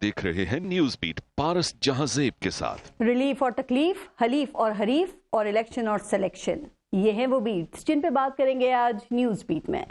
देख रहे हैं न्यूज बीट पारस जहांजेब के साथ। रिलीफ और तकलीफ, हलीफ और हरीफ, और इलेक्शन और सिलेक्शन, ये हैं वो बीट्स जिन पे बात करेंगे आज न्यूज बीट में।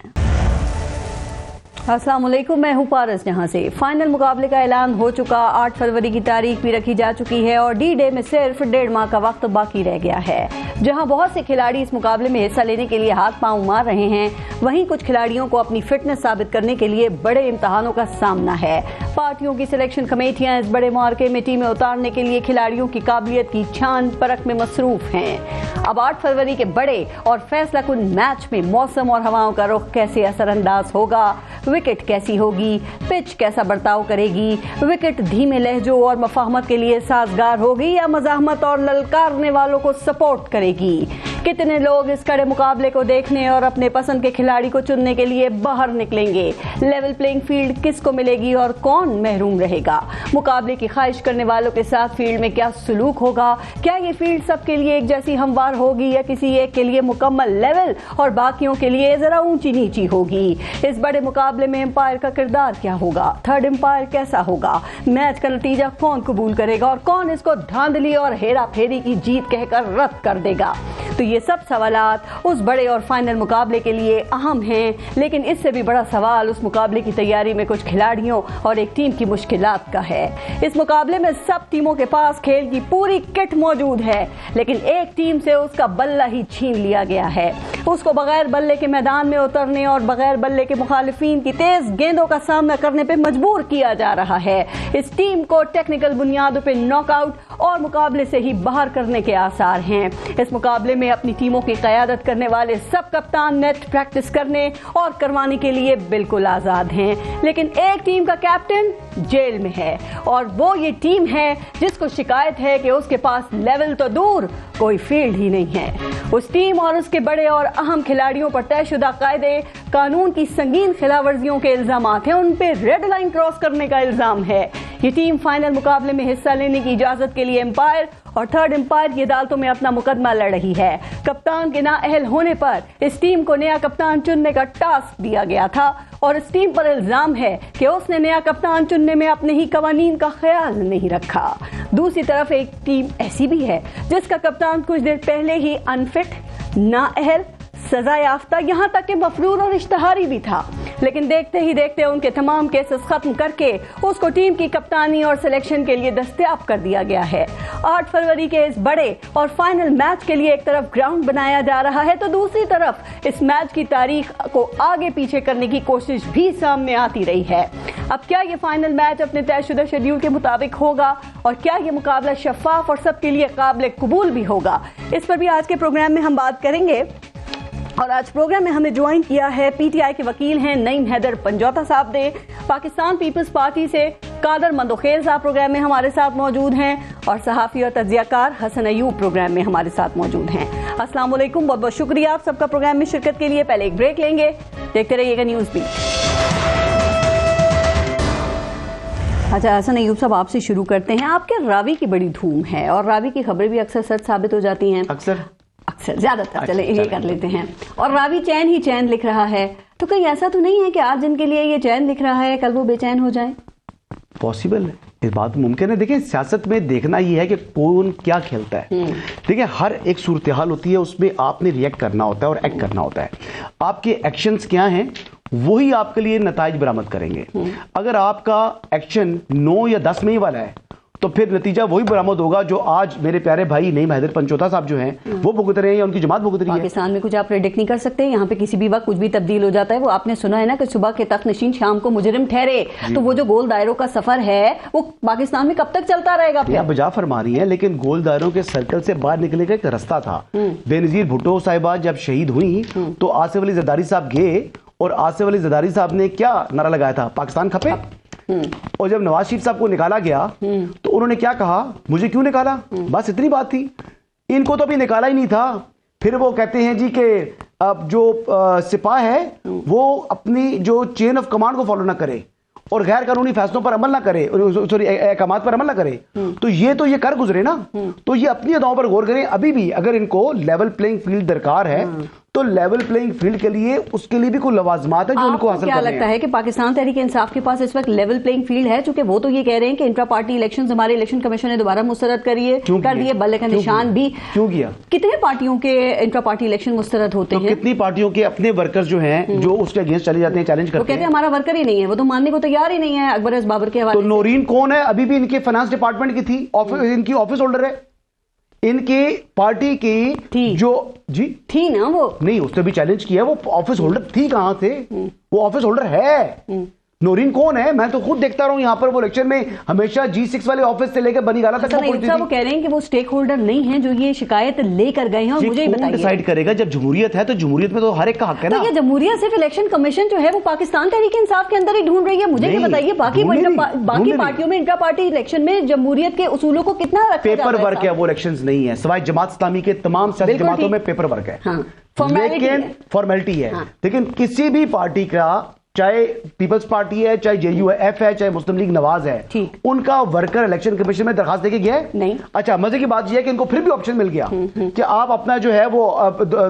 अस्सलाम वालेकुम, मैं हूँ पारस जहां से। फाइनल मुकाबले का ऐलान हो चुका, 8 फरवरी की तारीख भी रखी जा चुकी है और डी डे में सिर्फ 1.5 माह का वक्त बाकी रह गया है। जहां बहुत से खिलाड़ी इस मुकाबले में हिस्सा लेने के लिए हाथ पांव मार रहे हैं, वहीं कुछ खिलाड़ियों को अपनी फिटनेस साबित करने के लिए बड़े इम्तिहानों का सामना है। पार्टियों की सिलेक्शन कमेटियां इस बड़े मार्के में टीमें उतारने के लिए खिलाड़ियों की काबिलियत की छान परख में मसरूफ हैं। अब 8 फरवरी के बड़े और फैसला कुन मैच में मौसम और हवाओं का रुख कैसे असरअंदाज होगा, विकेट कैसी होगी, पिच कैसा बर्ताव करेगी, विकेट धीमे लहजों और मफाहमत के लिए साजगार होगी या मज़ाहमत और ललकारने वालों को सपोर्ट करेगी। कितने लोग इस कड़े मुकाबले को देखने और अपने पसंद के खिलाड़ी को चुनने के लिए बाहर निकलेंगे। लेवल प्लेइंग फील्ड किसको मिलेगी और कौन महरूम रहेगा। मुकाबले की ख्वाहिश करने वालों के साथ फील्ड में क्या सलूक होगा, क्या ये फील्ड सबके लिए एक जैसी हमवार होगी या किसी एक के लिए मुकम्मल लेवल और बाकियों के लिए जरा ऊंची नीची होगी। इस बड़े मुकाबले में एम्पायर का किरदार क्या होगा, थर्ड एम्पायर कैसा होगा, मैच का नतीजा कौन कबूल करेगा और कौन इसको धांधली और हेरा फेरी की जीत कहकर रद्द कर देगा। तो ये सब सवालात उस बड़े और फाइनल मुकाबले के लिए अहम हैं, लेकिन इससे भी बड़ा सवाल उस मुकाबले की तैयारी में कुछ खिलाड़ियों और एक टीम की मुश्किलात का है। इस मुकाबले में सब टीमों के पास खेल की पूरी किट मौजूद है, लेकिन एक टीम से उसका बल्ला ही छीन लिया गया है। उसको बगैर बल्ले के मैदान में उतरने और बगैर बल्ले के मुखालिफिन की तेज गेंदों का सामना करने पर मजबूर किया जा रहा है। इस टीम को टेक्निकल बुनियादों पर नॉकआउट और मुकाबले से ही बाहर करने के आसार हैं। इस मुकाबले में अपनी टीमों की क़यादत करने वाले सब कप्तान नेट प्रैक्टिस करने और करवाने के लिए बिल्कुल आज़ाद हैं, लेकिन एक टीम का कैप्टन जेल में है और वो ये टीम है जिसको शिकायत है कि उसके पास लेवल तो दूर कोई फील्ड ही नहीं है। उस टीम और उसके बड़े और अहम खिलाड़ियों पर तयशुदा कायदे कानून की संगीन खिलाफवर्जियों के इल्जामात हैं, उन पे रेड लाइन क्रॉस करने का इल्जाम है। ये टीम फाइनल मुकाबले में हिस्सा लेने की इजाजत के लिए एम्पायर और थर्ड एम्पायर की अदालतों में अपना मुकदमा लड़ रही है। कप्तान के नाअहल होने पर इस टीम को नया कप्तान चुनने का टास्क दिया गया था और इस टीम पर इल्जाम है कि उसने नया कप्तान चुनने में अपने ही कवानीन का ख्याल नहीं रखा। दूसरी तरफ एक टीम ऐसी भी है जिसका कप्तान कुछ देर पहले ही अनफिट, नाअहल, सजा याफ्ता, यहाँ तक कि मफरूर और इश्तहारी भी था, लेकिन देखते ही देखते उनके तमाम केसेस खत्म करके उसको टीम की कप्तानी और सिलेक्शन के लिए दस्तयाब कर दिया गया है। 8 फरवरी के इस बड़े और फाइनल मैच के लिए एक तरफ ग्राउंड बनाया जा रहा है तो दूसरी तरफ इस मैच की तारीख को आगे पीछे करने की कोशिश भी सामने आती रही है। अब क्या ये फाइनल मैच अपने तयशुदा शेड्यूल के मुताबिक होगा और क्या ये मुकाबला शफाफ और सबके लिए काबिल कबूल भी होगा, इस पर भी आज के प्रोग्राम में हम बात करेंगे। और आज प्रोग्राम में हमने ज्वाइन किया है पीटीआई के वकील हैं नईम हैदर पंजौता साहब ने, पाकिस्तान पीपल्स पार्टी से कादर मंदोखेल साहब प्रोग्राम में हमारे साथ मौजूद हैं और सहाफ़ी और तज्ज़ियाकार हसन अयूब प्रोग्राम में हमारे साथ मौजूद हैं। अस्सलाम वालेकुम, बहुत बहुत शुक्रिया आप सबका प्रोग्राम में शिरकत के लिए। पहले एक ब्रेक लेंगे, देखते रहिएगा न्यूज़ बीट। अच्छा हसन अयूब साहब, आपसे शुरू करते हैं। आपके रावी की बड़ी धूम है और रावी की खबरें भी अक्सर सच साबित हो जाती हैं, अक्सर ज्यादातर। चले ये कर लेते हैं। और रावी चैन ही चैन लिख रहा है, तो कहीं ऐसा तो नहीं है कि आज जिनके लिए ये चैन लिख रहा है कल वो बेचैन हो जाए? पॉसिबल है, इस बात मुमकिन है। देखिए सियासत में देखना ये है कि कौन क्या खेलता है। देखिए हर एक सूरत हाल होती है, उसमें आपने रिएक्ट करना होता है और एक्ट करना होता है। आपके एक्शंस क्या हैं वही आपके लिए नताइज बरामद करेंगे। अगर आपका एक्शन 9 या 10 में ही वाला है तो फिर नतीजा वही बरामद होगा जो आज मेरे प्यारे भाई नईम हैदर पंजौता साहब जो हैं वो भुगत रहे हैं या उनकी जमात भुगत रही है। पाकिस्तान में कुछ आप प्रेडिक्ट नहीं कर सकते, यहाँ पे किसी भी वक्त कुछ भी तब्दील हो जाता है। वो आपने सुना है ना कि सुबह के तख्त नशीन शाम को मुजरिम ठहरे, तो वो जो गोल दायरों का सफर है वो पाकिस्तान में कब तक चलता रहेगा? आप बजा फरमा रही है, लेकिन गोल दायरों के सर्कल से बाहर निकलने का एक रास्ता था। बेनजीर भुट्टो साहिबा जब शहीद हुई तो आसिफ अली जरदारी साहब गए और आसिफ अली जरदारी साहब ने क्या नारा लगाया था, पाकिस्तान खपे। और जब नवाज शरीफ साहब को निकाला गया तो उन्होंने क्या कहा, मुझे क्यों निकाला, बस इतनी बात थी। इनको तो अभी निकाला ही नहीं था। फिर वो कहते हैं जी कि अब जो सिपाह है वो अपनी जो चेन ऑफ कमांड को फॉलो ना करे और गैर कानूनी फैसलों पर अमल ना करे, सॉरी अहकामात पर अमल ना करे। तो ये कर गुजरे ना, तो ये अपनी अदाओं पर गौर करें। अभी भी अगर इनको लेवल प्लेइंग फील्ड दरकार है तो लेवल प्लेइंग फील्ड के लिए उसके लिए भी कोई लवाजमात है जो उनको हासिल क्या करने लगता हैं। है कि पाकिस्तान तहरीक इंसाफ के पास इस वक्त लेवल प्लेइंग फील्ड है? चूंकि वो तो ये कह रहे हैं कि इंट्रा पार्टी इलेक्शंस हमारे इलेक्शन कमीशन ने दोबारा मुस्तरद कर दिए, बल्ले का निशान भी क्यों किया? कितने पार्टियों के इंट्रा पार्टी इलेक्शन मुस्तरद होते हैं? कितनी पार्टियों के अपने वर्कर्स जो हैं जो उसके अगेंस्ट चले जाते हैं, चैलेंज वो करते कहते हैं हैं। हमारा वर्कर ही नहीं है, वो तो मानने को तैयार ही नहीं है अकबर एस बाबर के तो हवाले से। नौरीन कौन है? अभी भी इनके फाइनेंस डिपार्टमेंट की थी, इनकी ऑफिस होल्डर है, इनकी पार्टी की जो जी थी ना वो नहीं, उसने भी चैलेंज किया। वो ऑफिस होल्डर थी कहां से? वो ऑफिस होल्डर है। नौरीन कौन है? मैं तो खुद देखता रहा हूं यहाँ पर वो इलेक्शन में हमेशा G6 वाले ऑफिस से लेकर बनी गाला तक वो पहुंचती थी। वो कह रहे हैं कि वो स्टेक होल्डर नहीं है जो ये शिकायत लेकर गए हैं, और मुझे ही बताइए डिसाइड करेगा। जब जमहूरियत है तो जमहूरियत में तो हर एक का हक है ना। तो ये जमहूरियत सिर्फ इलेक्शन कमीशन जो है वो पाकिस्तान तहरीक इंसाफ के अंदर ही ढूंढ रही है? मुझे ये बताइए बाकी पार्टियों में इंट्रा पार्टी इलेक्शन में जमहूरियत के उसूलों को कितना पेपर वर्क है? वो इलेक्शन नहीं है, सिवाय जमात इस्लामी के तमाम सियासी जमातों में पेपर वर्क है, लेकिन फॉर्मेलिटी है। लेकिन किसी भी पार्टी का, चाहे पीपल्स पार्टी है, चाहे JUF है, चाहे मुस्लिम लीग नवाज है, उनका वर्कर इलेक्शन कमीशन में दरखास्त देके गया है? नहीं। अच्छा, मजे की बात यह है कि इनको फिर भी ऑप्शन मिल गया कि आप अपना जो है वो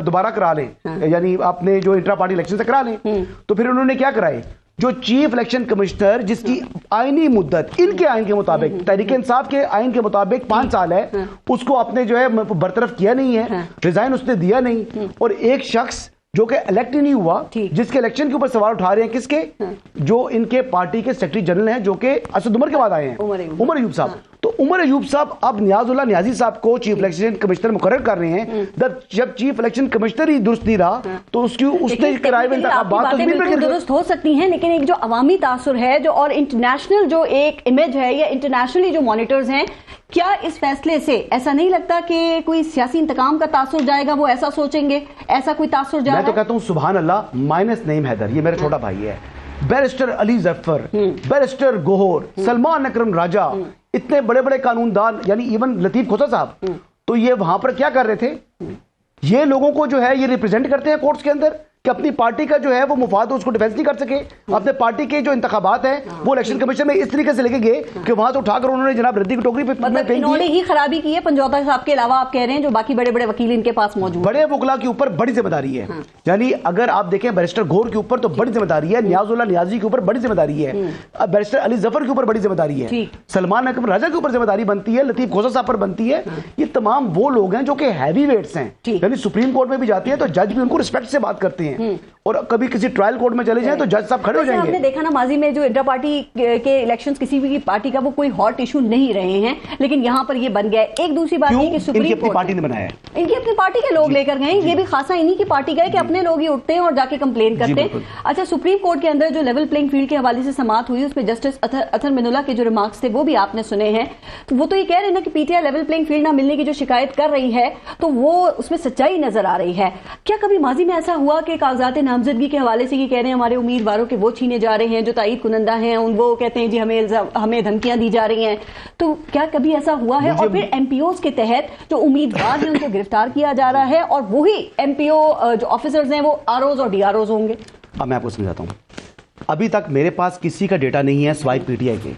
दोबारा करा लें, यानी अपने जो इंट्रा पार्टी इलेक्शन से करा लें। तो फिर उन्होंने क्या कराए? जो चीफ इलेक्शन कमिश्नर जिसकी आईनी मुद्दत इनके आइन के मुताबिक, तहरीक इंसाफ के आइन के मुताबिक 5 साल है, उसको आपने जो है बरतरफ किया नहीं है, रिजाइन उसने दिया नहीं, और एक शख्स जो कि इलेक्ट ही नहीं हुआ, जिसके इलेक्शन के ऊपर सवाल उठा रहे हैं किसके? जो इनके पार्टी के सेक्रेटरी जनरल हैं, जो कि असद उमर के बाद आए हैं, उमर अयूब साहब। तो उमर अयूब साहब अब नियाजुल्लाह नियाजी साहब को चीफ इलेक्शन कमिश्नर मुकर्रर कर रहे हैं। जब चीफ इलेक्शन कमिश्नर ही दुरुस्त नहीं रहा तो उसने कराए हुए इंतखाबात तो दुरुस्त हो सकती हैं, लेकिन एक जो अवामी तासुर है जो और इंटरनेशनल जो एक इमेज है या इंटरनेशनली जो मॉनिटर्स हैं, क्या इस फैसले से ऐसा नहीं लगता कि कोई सियासी इंतकाम का तासुर जाएगा? वो ऐसा सोचेंगे, ऐसा कोई तासुर जाएगा? मैं तो कहता हूं सुभान अल्लाह, माइनस नईम हैदर, ये मेरा छोटा भाई है, बैरिस्टर अली जफर, बैरिस्टर गोहर, सलमान अकरम राजा, इतने बड़े बड़े कानूनदान, यानी इवन लतीफ खोसा साहब, तो ये वहां पर क्या कर रहे थे? ये लोगों को जो है ये रिप्रेजेंट करते हैं कोर्ट्स के अंदर कि अपनी पार्टी का जो है वो मुफाद उसको डिफेंस नहीं कर सके। अपने पार्टी के जो इंतखाबात हैं वो इलेक्शन कमीशन में इस तरीके से लेके गए कि वहां तो उठाकर उन्होंने जनाब रद्दी की टोकरी पे मतलब इन्होंने ही खराबी की है पंजौता साहब के अलावा, आप कह रहे हैं जो बाकी बड़े बड़े वकील इनके पास मौजूद, बड़े वकला के ऊपर बड़ी जिम्मेदारी है। यानी अगर आप देखें बैरिस्टर घोर के ऊपर तो बड़ी जिम्मेदारी है, नियाजुल्लाह नियाजी के ऊपर बड़ी जिम्मेदारी है, बैरिस्टर अली जफर के ऊपर बड़ी जिम्मेदारी है, सलमान अकरम राजा के ऊपर जिम्मेदारी बनती है, लतीफ खोसा साहब पर बनती है। ये तमाम वो लोग हैं जो कि हैवी वेट्स हैं, यानी सुप्रीम कोर्ट में भी जाते हैं तो जज भी उनको रिस्पेक्ट से बात करते हैं, और कभी किसी ट्रायल कोर्ट में चले जाएं तो जज साहब खड़े हो जाएंगे। आपने देखा ना माजी में जो इंटर पार्टी के इलेक्शंस किसी भी पार्टी का वो कोई हॉट इशू नहीं रहे हैं, लेकिन यहाँ पर ये बन गया। एक दूसरी बात है कि सुप्रीम कोर्ट पार्टी ने बनाया, इनकी अपनी पार्टी के लोग लेकर गए, ये भी खासा इन्हीं की पार्टी गए कि अपने लोग ही उठते हैं और जाके कंप्लेन करते हैं। अच्छा, सुप्रीम कोर्ट के अंदर जो लेवल प्लेइंग फील्ड के हवाले से समाअत हुई उसमें जस्टिस अथर मिनुल्लाह के जो रिमार्क्स थे वो भी आपने सुने हैं, तो वो तो ये कह रहे हैं ना कि पीटीआई लेवल प्लेइंग फील्ड ना मिलने की जो शिकायत कर रही है तो वो उसमें सच्चाई नजर आ रही है। क्या कभी माजी में ऐसा हुआ कि कागजात नामजदगी के हवाले से ये कह रहे हैं हमारे उम्मीदवारों के वो छीने जा रहे हैं जो ताईद कुनंदा हैं, वो कहते हैं जी हमें धमकियां दी जा रही हैं, तो क्या कभी ऐसा हुआ है? और फिर एमपीओ के तहत जो उम्मीदवार हैं उनको गिरफ्तार किया जा रहा है और वही एमपीओ जो ऑफिसर्स हैं वो आरओज और डीआरओज होंगे। अब मैं आपको समझाता हूं, अभी तक मेरे पास किसी का डेटा नहीं है सिवाय पीटीआई के।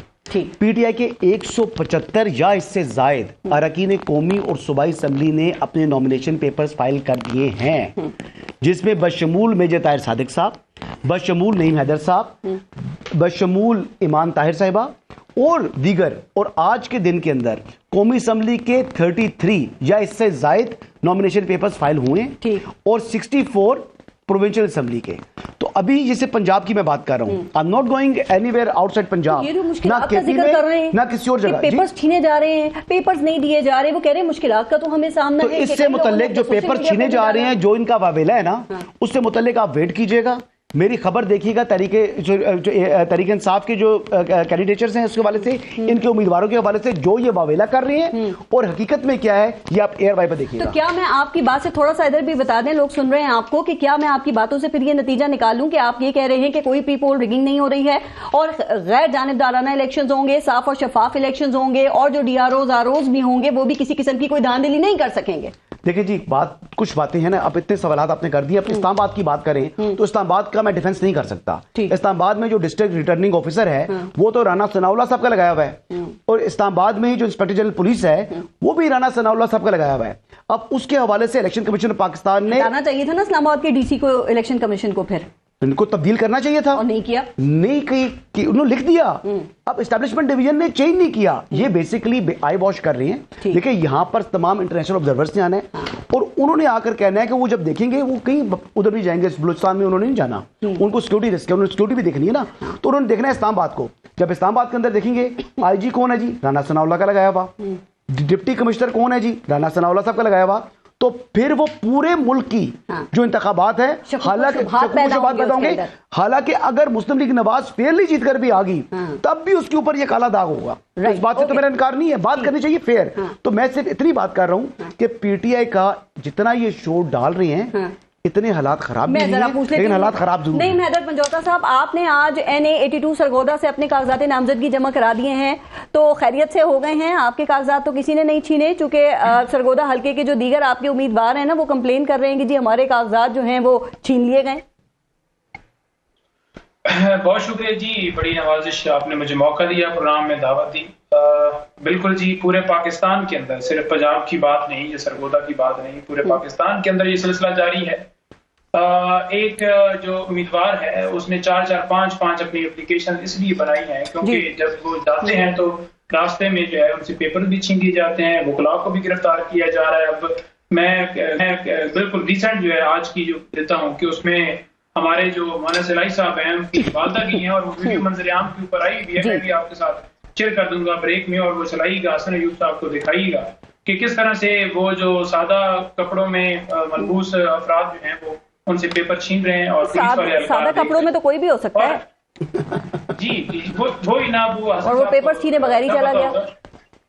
पीटीआई के 175 या इससे जायद अरकान कौमी और सूबाई असम्बली ने अपने नॉमिनेशन पेपर्स फाइल कर दिए हैं, जिसमें बशमूल मेजर ताहिर सादिक साहब, बशमूल नईम हैदर साहब, बशमूल ईमान ताहिर साहिबा और दीगर। और आज के दिन के अंदर कौमी असम्बली के 33 या इससे जायद नॉमिनेशन पेपर्स फाइल हुए और 64 प्रोविंशियल असेंबली के। तो अभी जैसे पंजाब की मैं बात कर रहा हूं, I am not going anywhere outside Punjab, ना केपी में ना किसी और जगह। पेपर्स छीने जा रहे हैं, पेपर्स नहीं दिए जा रहे, वो कह रहे हैं मुश्किलात का तो हमें सामना है। इससे मुतल्लिक जो पेपर छीने जा रहे हैं, जो इनका वावेला है ना, उससे मुतल्लिक आप वेट कीजिएगा, मेरी खबर देखिएगा। तहरीक इंसाफ के जो कैंडिडेट्स हैं उसके हवाले से, इनके उम्मीदवारों के हवाले से जो ये वावेला कर रहे हैं और हकीकत में क्या है ये आप एयर वाई पर देखिएगा। तो क्या मैं आपकी बात से थोड़ा सा इधर भी बता दें, लोग सुन रहे हैं आपको, कि क्या मैं आपकी बातों से फिर ये नतीजा निकालूं कि आप ये कह रहे हैं कि कोई पी पोल रिगिंग नहीं हो रही है और गैर जानिबदाराना इलेक्शंस होंगे, साफ और शफाफ इलेक्शंस होंगे, और जो डीआरओज आरओज भी होंगे वो भी किसी किस्म की कोई धांधली नहीं कर सकेंगे? देखिए जी, कुछ बातें हैं ना, अब इतने सवालात आपने कर दिए। अब इस्लामाबाद की बात करें तो इस्लामाबाद का मैं डिफेंस नहीं कर सकता। इस्लामाबाद में जो डिस्ट्रिक्ट रिटर्निंग ऑफिसर है वो तो राना सनाउल्लाह साहब का लगाया हुआ है, और इस्लामाबाद में जो इंस्पेक्टर जनरल पुलिस है वो भी राना सनाउल्लाह साहब का लगाया हुआ है। अब उसके हवाले से इलेक्शन कमीशन पाकिस्तान ने आना चाहिए था ना इस्लामाबाद के डीसी को, इलेक्शन कमीशन को, फिर इनको तब्दील करना चाहिए था और नहीं किया। नहीं कि उन्होंने लिख दिया। अब एस्टैब्लिशमेंट डिवीजन ने चेंज नहीं किया। ये बेसिकली आई वॉश कर रही हैं। देखिए यहाँ पर तमाम इंटरनेशनल ऑब्जर्वर्स ने आना है और उन्होंने आकर कहना है कि वो जब देखेंगे वो कहीं उधर भी जाएंगे। बलूचिस्तान में उन्होंने नहीं जाना, उनको सिक्योरिटी रिस्क है, उन्होंने सिक्योरिटी भी देखनी है ना, तो उन्होंने देखना है इस्लामाबाद को। जब इस्लामाबाद के अंदर देखेंगे IG कौन है जी, राना सनाउल्लाह का लगाया हुआ। डिप्टी कमिश्नर कौन है जी, राना सनाउल्लाह साहब का लगाया हुआ। तो फिर वो पूरे मुल्क की जो इंतखाबात है, हालांकि अगर मुस्लिम लीग नवाज फेयरली जीत कर भी आ गई तब भी उसके ऊपर ये काला दाग होगा। इस बात से तो मेरा इनकार नहीं है, बात करनी चाहिए फेयर। तो मैं सिर्फ इतनी बात कर रहा हूं कि PTI का जितना ये शो डाल रहे हैं इतने हालात खराब नहीं है, लेकिन हालात खराब जरूर नहीं। मेहदर पंजौता साहब, आपने आज NA 82 सरगोदा से अपने कागजात नामजदगी जमा करा दिए हैं, तो खैरियत से हो गए हैं? आपके कागजात तो किसी ने नहीं छीने, चूंकि सरगोदा हल्के के जो दीगर आपके उम्मीदवार हैं ना वो कंप्लेन कर रहे हैं कि जी हमारे कागजात जो हैं वो छीन लिए गए। बहुत शुक्रिया जी, बड़ी नवाजिश, आपने मुझे मौका दिया, प्रोग्राम में दावत दी। बिल्कुल जी, पूरे पाकिस्तान के अंदर, सिर्फ पंजाब की बात नहीं, ये सरगोदा की बात नहीं, पूरे पाकिस्तान के अंदर ये सिलसिला जारी है। एक जो उम्मीदवार है उसने 4-4-5-5 अपनी एप्लीकेशन इसलिए बनाई है क्योंकि जब वो जाते हैं तो रास्ते में जो है उनसे पेपर भी छीन लिए जाते हैं, वकला को भी गिरफ्तार किया जा रहा है। अब मैं बिल्कुल रिसेंट जो है आज की जो देता हूँ कि उसमें हमारे जो मौलाना सलाई साहब हैं उनकी वालदा की हैं और वो वीडियो मंजर-ए-आम के ऊपर आई हुई है, मैं भी आपके साथ शेयर कर दूंगा ब्रेक में, और वो चलाइएगा, हसन अयूब साहब को दिखाइएगा कि किस तरह से वो जो सादा कपड़ों में मलबूस अफराद जो हैं वो उनसे पेपर छीन रहे हैं। और सादा कपड़ों में तो कोई भी हो सकता है जी, वो ही ना, वो पेपर छीने बगैर ही चला गया।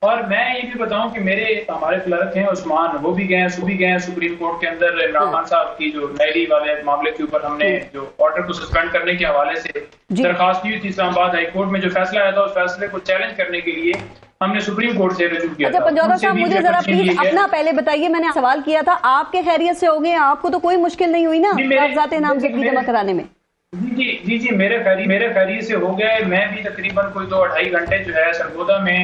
और मैं ये भी बताऊं कि हमारे क्लर्क हैं उस्मान, वो भी गए सुप्रीम कोर्ट के अंदर इमरान खान साहब की जो नैली वाले मामले के ऊपर हमने जो ऑर्डर को सस्पेंड करने के हवाले से दरखास्त की थी, इस्लामाबाद हाई कोर्ट में जो फैसला आया था उस फैसले को चैलेंज करने के लिए हमने सुप्रीम कोर्ट से रजू किया। अच्छा पंजौता साहब, मुझे जरा प्लीज अपना पहले बताइए, मैंने सवाल किया था आपके खैरियत से हो गए, आपको तो कोई मुश्किल नहीं हुई ना कागजात नामजदगी जमा कराने में? जी, मेरे खैरियत से हो गए। मैं भी तकरीबन कोई 2-2.5 घंटे जो है सरगोदा में,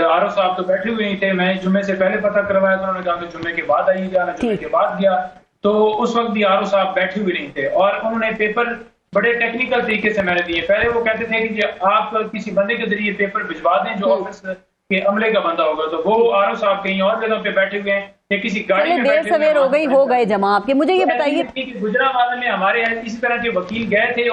आरओ साहब तो बैठे हुए ही थे, मैं जुम्मे से पहले पता करवाया था, उन्होंने कहा कि जुम्मे के बाद आइएगा, मैं जुम्मे के बाद गया तो उस वक्त भी आरओ साहब बैठे हुए नहीं थे और उन्होंने पेपर बड़े टेक्निकल तरीके से मैंने दिए। पहले वो कहते थे कि आप किसी बंदे के जरिए पेपर भिजवा दें जो ऑफिस के अमले का बंदा होगा, तो वो आरओ साहब कहीं और जगह पे बैठे हुए हैं या किसी गाड़ी में देर सवेर हो गए जमा आपके। मुझे ये बताइए, गुजरावाला में हमारे यहाँ इसी तरह के वकील गए थे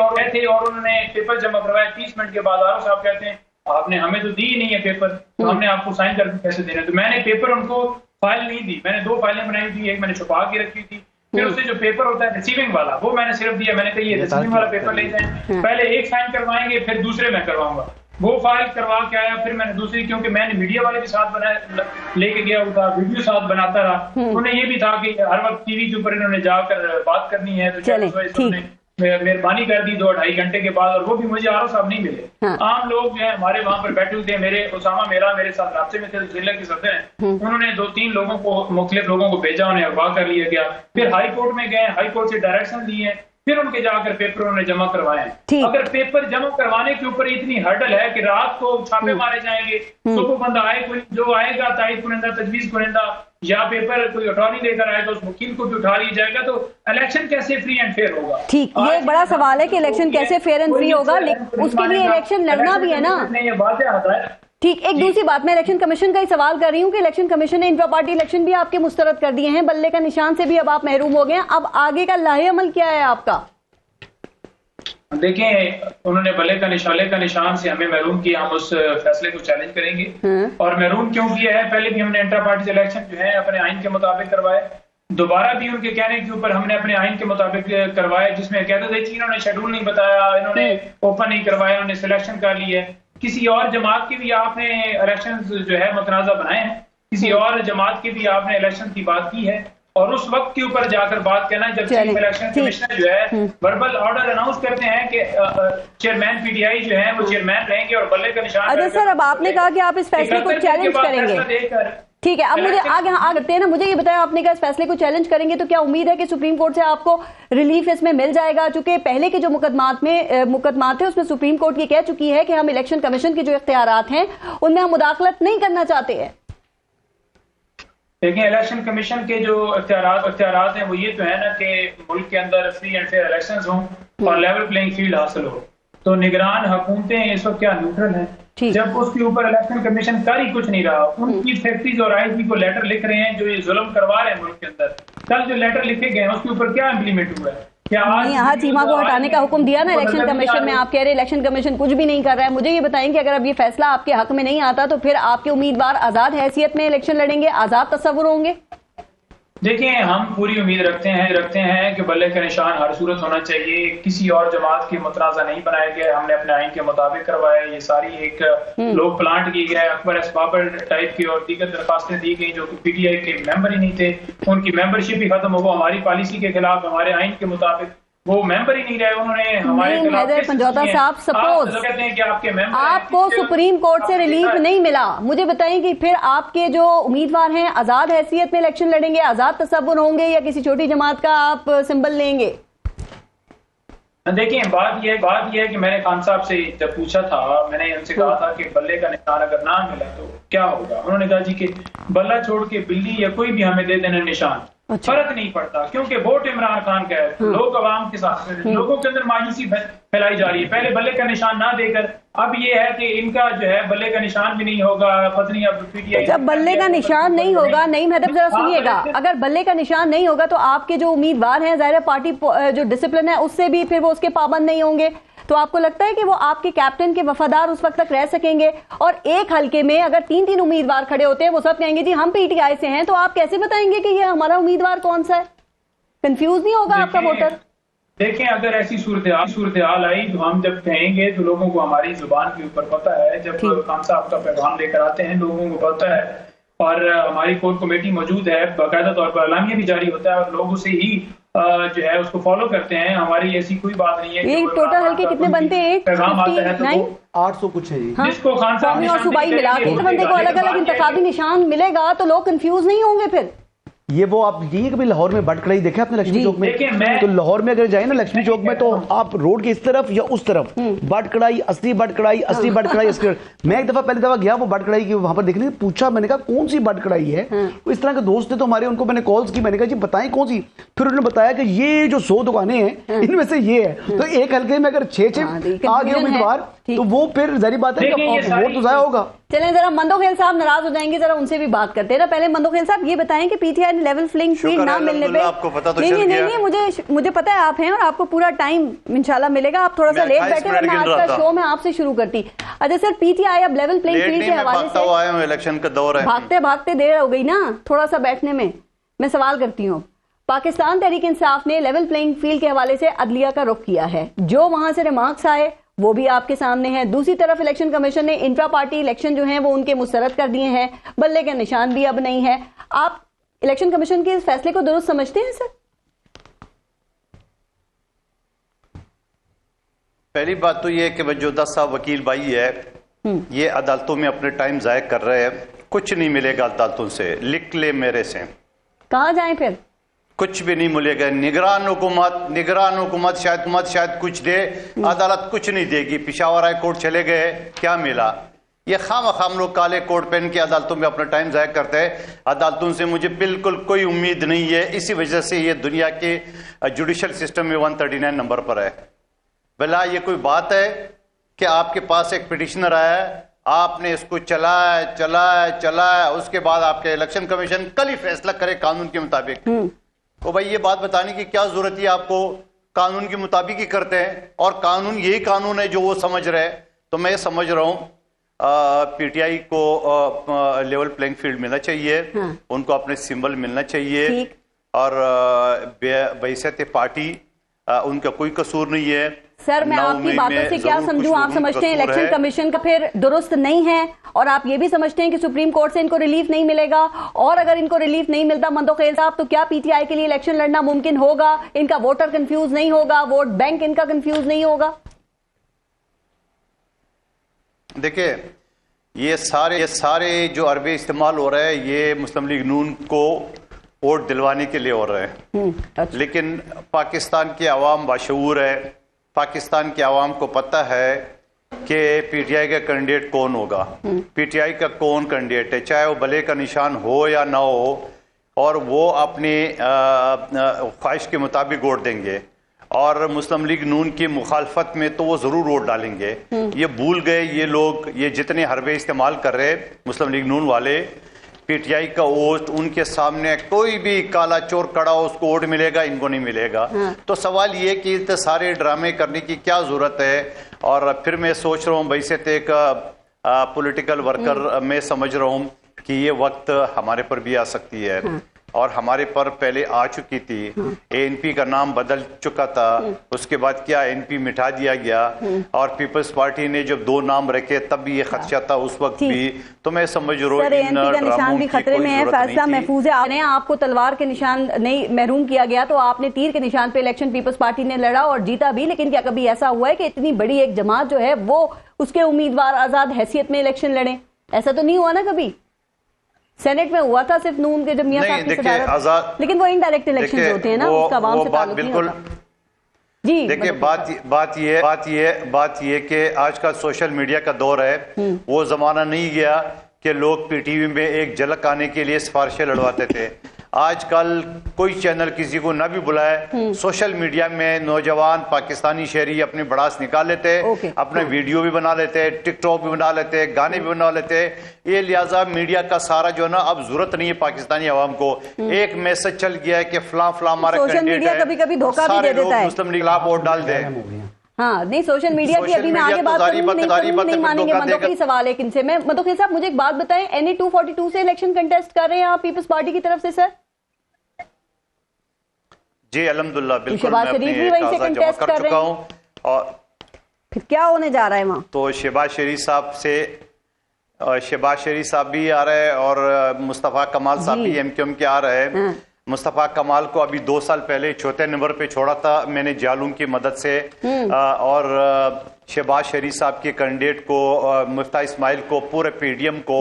और उन्होंने पेपर जमा करवाया। 30 मिनट के बाद आरओ साहब कहते हैं आपने हमें तो दी नहीं है पेपर, तो हमने आपको साइन करके कैसे देना। तो मैंने पेपर उनको फाइल नहीं दी, मैंने 2 फाइलें बनाई थी, एक मैंने छुपा के रखी थी, फिर उससे जो पेपर होता है रिसीविंग वाला वो मैंने सिर्फ दिया। मैंने कहा ये रिसीविंग वाला पेपर ले जाएं, पहले एक साइन करवाएंगे फिर दूसरे में करवाऊंगा। वो फाइल करवा के आया, फिर मैंने दूसरी, क्योंकि मैंने मीडिया वाले भी साथ लेके गया हुआ, वीडियो साथ बनाता रहा। उन्हें ये भी था कि हर वक्त टीवी के ऊपर इन्होंने जाकर बात करनी है, तो मेहरबानी कर दी 2-2.5 घंटे के बाद, और वो भी मुझे आरओ साहब नहीं मिले। आम लोग जो है हमारे वहां पर बैठे हुए थे, मेरे उसामा मेरे साथ रास्ते में थे, जिले के सदर हैं, उन्होंने 2-3 लोगों को, मुख्तलिफ लोगों को भेजा, उन्हें अगवा कर लिया गया। फिर हाई कोर्ट में गए, हाई कोर्ट से डायरेक्शन लिए, फिर उनके जाकर पेपर उन्होंने जमा करवाए। अगर पेपर जमा करवाने के ऊपर इतनी हर्डल है कि रात को छापे मारे जाएंगे, तो वो बंदा आए, कोई जो आएगा तारीफ कुनिंदा, तजवीज कुनिंदा, या पेपर कोई अटॉर्नी लेकर आए तो उस वकील को भी उठा लिया जाएगा, तो इलेक्शन कैसे फ्री एंड फेयर होगा? ठीक, ये एक बड़ा सवाल है कि इलेक्शन कैसे फेयर एंड फ्री होगा, उसके लिए इलेक्शन लड़ना भी है ना। ये बात आता है। ठीक, एक दूसरी बात, मैं इलेक्शन कमीशन का ही सवाल कर रही हूँ कि इलेक्शन कमीशन ने इंट्रा पार्टी इलेक्शन भी आपके मुस्तरद कर दिए हैं, बल्ले का निशान से भी अब आप महरूम हो गए हैं, अब आगे का लाहे अमल क्या है आपका? देखें, उन्होंने बल्ले का निशान से हमें महरूम किया, हम उस फैसले को चैलेंज करेंगे। और महरूम क्यों किया है? पहले भी हमने इंटर पार्टी इलेक्शन जो है अपने आइन के मुताबिक करवाए, दोबारा भी उनके कहने के ऊपर हमने अपने आइन के मुताबिक करवाए, जिसमें कहते थे कि इन्होंने शेड्यूल नहीं बताया, इन्होंने ओपन नहीं करवाया, इन्होंने सिलेक्शन कर ली है। किसी और जमात की भी आपने इलेक्शन जो है मुतनाज़ा बनाए हैं, किसी और जमात की भी आपने इलेक्शन की बात की है, और उस वक्त के ऊपर जाकर बात करना जब चीफ इलेक्शन कमिश्नर जो है वर्बल ऑर्डर अनाउंस करते हैं कि चेयरमैन PTI जो है वो चेयरमैन रहेंगे और बल्ले का निशान। अच्छा सर, अब आपने कहा कि आप इस फैसले को चैलेंज करेंगे। ठीक है, अब मुझे आगे करते हैं ना, मुझे ये बताया, आपने कहा इस फैसले को चैलेंज करेंगे, तो क्या उम्मीद है कि सुप्रीम कोर्ट से आपको रिलीफ इसमें मिल जाएगा? चूंकि पहले के जो मुकदमात थे उसमें सुप्रीम कोर्ट ये कह चुकी है कि हम इलेक्शन कमीशन के जो इख्तियारात हैं उनमें हम मुदाखलत नहीं करना चाहते हैं। देखिए, इलेक्शन कमीशन के जो इख्तियारात हैं वो ये तो है ना कि मुल्क के अंदर फ्री एंड फेयर इलेक्शंस हों और लेवल प्लेइंग फील्ड हासिल हो। तो निगरान हुकूमतें इस वक्त क्या न्यूट्रल है, जब उसके ऊपर इलेक्शन कमीशन कर ही कुछ नहीं रहा, उनकी सेक्रेटरीज और आईजी को लेटर लिख रहे हैं जो ये जुल्म करवा रहे हैं मुल्क के अंदर। कल जो लेटर लिखे गए हैं उसके ऊपर क्या इम्प्लीमेंट हुआ है? क्या आज यहाँ चीमा को हटाने का हुक्म दिया ना इलेक्शन कमीशन में, आप कह रहे इलेक्शन कमीशन कुछ भी नहीं कर रहा है। मुझे ये बताएं कि अगर अब ये फैसला आपके हक में नहीं आता तो फिर आपके उम्मीदवार आजाद हैसियत में इलेक्शन लड़ेंगे, आजाद तस्वुर होंगे? देखिए, हम पूरी उम्मीद रखते हैं कि बल्ले का निशान हर सूरत होना चाहिए। किसी और जमात की मुतनाज़ा नहीं बनाया गया, हमने अपने आइन के मुताबिक करवाया। ये सारी एक लोग प्लांट की गया, अकबर एस बाबर टाइप की और दीगर दरखास्तें दी गई जो कि पीटीआई के मेंबर ही नहीं थे, उनकी मेंबरशिप ही खत्म हो। वो हमारी पॉलिसी के खिलाफ, हमारे आइन के मुताबिक वो मेंबर ही नहीं रहे। उन्होंने हमारे खिलाफ पंजौता साहब, सपोज कहते हैं कि आपके मेंबर आपको सुप्रीम कोर्ट से रिलीफ नहीं मिला, मुझे बताएं कि फिर आपके जो उम्मीदवार हैं आजाद हैसियत में इलेक्शन लड़ेंगे, आजाद तस्वुर होंगे, या किसी छोटी जमात का आप सिंबल लेंगे? देखिए, बात यह है कि मैंने खान साहब से जब पूछा था, मैंने उनसे कहा था कि बल्ले का निशान अगर ना मिला तो क्या होगा। उन्होंने कहा जी कि बल्ला छोड़ के बिल्ली या कोई भी हमें दे देना निशान, फर्क नहीं पड़ता, क्योंकि वोट इमरान खान का है। लोग अवाम के साथ, लोगों के अंदर मायूसी फैलाई जा रही है। पहले बल्ले का निशान ना देकर अब ये है कि इनका जो है बल्ले का निशान भी नहीं होगा। पत्नी अब पीटीआई जब बल्ले का निशान नहीं होगा, नहीं मैडम जरा सुनिएगा, अगर बल्ले का निशान नहीं होगा तो आपके जो उम्मीदवार हैं ज़ाहिर पार्टी जो डिसिप्लिन है उससे भी फिर वो उसके पाबंद नहीं होंगे। तो आपको लगता है कि वो आपके कैप्टन के वफादार उस वक्त तक रह सकेंगे? और एक हलके में अगर 3-3 उम्मीदवार खड़े होते हैं, वो सब कहेंगे जी हम पीटीआई से हैं, तो आप कैसे बताएंगे कि ये हमारा उम्मीदवार कौन सा है? कंफ्यूज नहीं होगा आपका वोटर? देखें, अगर ऐसी सूरत हाल आई तो हम जब कहेंगे तो लोगों को हमारी जुबान के ऊपर पता है। जब खान साहब का पैगाम लेकर आते हैं लोगों को पता है, और हमारी कोर कमेटी मौजूद है, बाकायदा तौर पर एलामिया भी जारी होता है और लोग उसे ही जो है उसको फॉलो करते हैं। हमारी ऐसी कोई बात नहीं है। ये टोटल हल्के कितने बनते हैं? पैगाम आता है तो 800 कुछ है। हाँ? जिसको खान साहब और सूबाई मिला के बंदे को अलग अलग इंतखाबी निशान मिलेगा तो लोग कंफ्यूज नहीं होंगे फिर? ये वो आप यही कभी लाहौर में बट कढ़ाई देखे आपने लक्ष्मी चौक में? तो लाहौर में अगर जाए ना लक्ष्मी चौक में, तो आप रोड के इस तरफ या उस तरफ बट कढ़ाई, असली बट कढ़ाई, असली बट कढ़ाई, मैं एक दफा पहली दफा गया वो बट कढ़ाई की वहां पर देखने, पूछा, मैंने कहा कौन सी बट कढ़ाई है? इस तरह के दोस्त थे तो हमारे, उनको मैंने कॉल्स की, मैंने कहा जी बताएं कौन सी। फिर उन्होंने बताया कि ये जो 100 दुकानें हैं इनमें से ये है। तो एक हल्के में अगर 6 आ गए उम्मीदवार तो वो फिर जारी बात है वोट तो जाया होगा। चलें, जरा मंदोखेल साहब नाराज हो जाएंगे, जरा उनसे भी बात करते हैं ना। पहले मंदोखेल साहब ये बताएं कि पीटीआई ने लेवल प्लेइंग फील्ड ना मिलने पे, आपको पता तो नहीं, मुझे पता है आप हैं और आपको पूरा टाइम इंशाल्लाह मिलेगा। आप थोड़ा सा लेट बैठे, वरना आज का शो मैं आपसे शुरू करती। अच्छा सर, पीटीआई अब लेवल प्लेइंग फील्ड के हवाले से इलेक्शन का दौर है, भागते भागते देर हो गई ना थोड़ा सा बैठने में। मैं सवाल करती हूँ, पाकिस्तान तहरीक इंसाफ ने लेवल प्लेइंग फील्ड के हवाले से अदलिया का रुख किया है, जो वहां से रिमार्क्स आए वो भी आपके सामने है। दूसरी तरफ इलेक्शन कमीशन ने इंट्रा पार्टी इलेक्शन जो है वो उनके मुस्तरद कर दिए हैं, बल्ले का निशान भी अब नहीं है। आप इलेक्शन कमीशन के इस फैसले को दुरुस्त समझते हैं सर? पहली बात तो ये कि मौजूदा साहब वकील भाई है, ये अदालतों में अपने टाइम जाया कर रहे हैं। कुछ नहीं मिलेगा अदालतों से, लिख ले मेरे से। कहाँ जाएं फिर? कुछ भी नहीं मिलेगा। निगरान हुकूमत शायद कुछ दे, अदालत कुछ नहीं देगी। पिशावर हाई कोर्ट चले गए, क्या मिला? ये खाम लोग काले कोट पहन के अदालतों में अपना टाइम जाया करते हैं। अदालतों से मुझे बिल्कुल कोई उम्मीद नहीं है। इसी वजह से ये दुनिया के जुडिशल सिस्टम में 139 नंबर पर है। भला ये कोई बात है कि आपके पास एक पिटिशनर आया, आपने इसको चलाया, उसके बाद आपके इलेक्शन कमीशन कल ही फैसला करे कानून के मुताबिक। तो भाई ये बात बताने की क्या जरूरत है आपको? कानून के मुताबिक ही करते हैं, और कानून यही कानून है जो वो समझ रहे हैं। तो मैं समझ रहा हूँ पीटीआई को लेवल प्लेइंग फील्ड मिलना चाहिए, उनको अपने सिंबल मिलना चाहिए, और बैसियत पार्टी उनका कोई कसूर नहीं है। सर मैं आपकी बातों से क्या समझूं? आप समझते हैं इलेक्शन कमीशन का फिर दुरुस्त नहीं है, और आप ये भी समझते हैं कि सुप्रीम कोर्ट से इनको रिलीफ नहीं मिलेगा, और अगर इनको रिलीफ नहीं मिलता मंदोखेल साहब, तो क्या पीटीआई के लिए इलेक्शन लड़ना मुमकिन होगा? इनका वोटर कंफ्यूज नहीं होगा, वोट बैंक इनका कंफ्यूज नहीं होगा? देखिए, ये सारे जो अरबे इस्तेमाल हो रहे हैं ये मुस्लिम लीग नून को वोट दिलवाने के लिए हो रहे हैं। अच्छा। लेकिन पाकिस्तान की आवाम बाशऊर है, पाकिस्तान की आवाम को पता है कि पीटीआई का कैंडिडेट कौन होगा, पीटीआई का कौन कैंडिडेट है, चाहे वो भले का निशान हो या ना हो, और वो अपनी ख्वाहिश के मुताबिक वोट देंगे। और मुस्लिम लीग नून की मुखालफत में तो वो जरूर वोट डालेंगे। ये भूल गए ये लोग, ये जितने हरबे इस्तेमाल कर रहे मुस्लिम लीग नून वाले, पीटीआई का वोट उनके सामने कोई भी काला चोर खड़ा हो उसको वोट मिलेगा, इनको नहीं मिलेगा। तो सवाल ये कि इतने सारे ड्रामे करने की क्या जरूरत है। और फिर मैं सोच रहा हूँ बैसियत एक पॉलिटिकल वर्कर मैं समझ रहा हूँ कि ये वक्त हमारे पर भी आ सकती है, और हमारे पर पहले आ चुकी थी। एएनपी का नाम बदल चुका था, उसके बाद क्या एएनपी मिटा दिया गया, और पीपल्स पार्टी ने जब 2 नाम रखे तब भी ये खदशा था उस वक्त भी। तो मैं समझ रहा हूँ एएनपी का निशान भी खतरे में है, फैसला महफूज है। आपने आपको तलवार के निशान नहीं महरूम किया गया तो आपने तीर के निशान पे इलेक्शन पीपल्स पार्टी ने लड़ा और जीता भी। लेकिन क्या कभी ऐसा हुआ है कि इतनी बड़ी एक जमात जो है वो उसके उम्मीदवार आजाद हैसियत में इलेक्शन लड़े? ऐसा तो नहीं हुआ ना कभी। सेनेट में हुआ था सिर्फ नून के जब मियां साहब की सदारत, लेकिन वो इनडायरेक्ट इलेक्शन होते हैं ना, उसका आवाम से ताल्लुक नहीं होता। जी देखिए, बात ये कि आज का सोशल मीडिया का दौर है, वो जमाना नहीं गया कि लोग पीटीवी में एक झलक आने के लिए सिफारिशें लड़वाते थे। आजकल कोई चैनल किसी को ना भी बुलाए, सोशल मीडिया में नौजवान पाकिस्तानी शहरी अपनी भड़ास निकाल लेते, अपने वीडियो भी बना लेते, टिकटॉक भी बना लेते, गाने भी बना लेते। ये लिहाजा मीडिया का सारा जो है ना, अब जरूरत नहीं है पाकिस्तानी आवाम को। एक मैसेज चल गया है कि फलां हमारा कैंडिडेट है, कभी कभी धोखा भी दे देता है, मुस्लिम लीग खिलाफ वोट डाल दे। हाँ नहीं, सोशल मीडिया की अभी मैं आगे बात करूंगी, नहीं मानेंगे। मदोखी सवाल एक इनसे, मैं मदोखी साहब मुझे एक बात बताएं, NA 242 से इलेक्शन कंटेस्ट कर रहे हैं आप पीपल्स पार्टी की तरफ से? सर जी अल्हम्दुलिल्लाह, बिल्कुल शहबाज शरीफ भी वहीं से कंटेस्ट कर रहे हैं, और फिर क्या होने जा रहा है वहां? तो शहबाज शरीफ साहब भी आ रहे हैं और मुस्तफा कमाल साहब भी MQM के आ रहे हैं। मुस्तफा कमाल को अभी 2 साल पहले 4थे नंबर पे छोड़ा था मैंने जालूम की मदद से, और शहबाज शरीफ साहब के कैंडिडेट को मुफ्ता इस्माइल को पूरे PDM को